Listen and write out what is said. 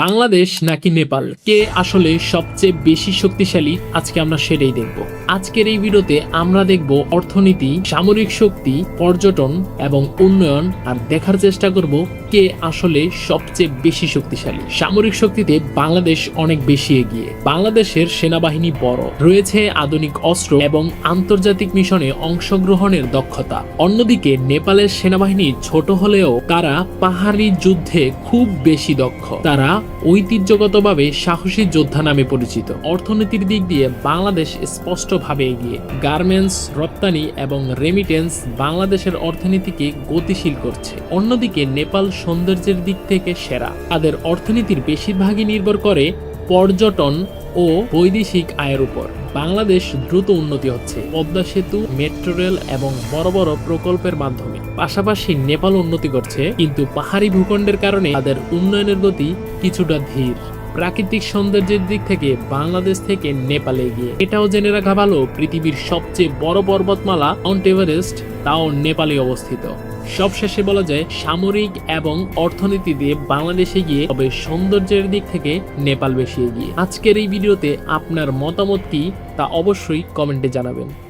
বাংলাদেশ নাকি নেপাল, কে আসলে সবচেয়ে বেশি শক্তিশালী? আজকে আমরা সেটাই দেখব। আজকের এই ভিডিওতে আমরা দেখব অর্থনীতি, সামরিক শক্তি, পর্যটন এবং উন্নয়ন, আর দেখার চেষ্টা করব কে আসলে সবচেয়ে বেশি শক্তিশালী। সামরিক শক্তিতে বাংলাদেশ অনেক বেশি এগিয়ে। বাংলাদেশের সেনাবাহিনী বড়, রয়েছে আধুনিক অস্ত্র এবং আন্তর্জাতিক মিশনে অংশগ্রহণের দক্ষতা। অন্যদিকে নেপালের সেনাবাহিনী ছোট হলেও তারা পাহাড়ি যুদ্ধে খুব বেশি দক্ষ। তারা ঐতিহ্যগতভাবে সাহসী যোদ্ধা নামে পরিচিত। অর্থনীতির দিক দিয়ে বাংলাদেশ স্পষ্টভাবে এগিয়ে। গার্মেন্টস, রপ্তানি এবং রেমিটেন্স বাংলাদেশের অর্থনীতিকে গতিশীল করছে। অন্যদিকে নেপাল সৌন্দর্যের দিক থেকে সেরা। তাদের অর্থনীতির বেশিরভাগই নির্ভর করে পর্যটন ও বৈদেশিক আয়ের উপর। বাংলাদেশ দ্রুত উন্নতি হচ্ছে পদ্মা সেতু, মেট্রো রেল এবং বড় বড় প্রকল্পের মাধ্যমে। পাশাপাশি নেপাল উন্নতি করছে, কিন্তু পাহাড়ি ভূখণ্ডের কারণে তাদের উন্নয়নের গতি কিছুটা ধীর। প্রাকৃতিক সৌন্দর্যের দিক থেকে বাংলাদেশ থেকে নেপালে এগিয়ে। এটাও জেনে রাখা ভালো, পৃথিবীর সবচেয়ে বড় পর্বতমালা মাউন্ট এভারেস্ট তাও নেপালে অবস্থিত। সবশেষে বলা যায়, সামরিক এবং অর্থনীতি দিয়ে বাংলাদেশে গিয়ে, তবে সৌন্দর্যের দিক থেকে নেপাল বেশি এগিয়ে। আজকের এই ভিডিওতে আপনার মতামত কি তা অবশ্যই কমেন্টে জানাবেন।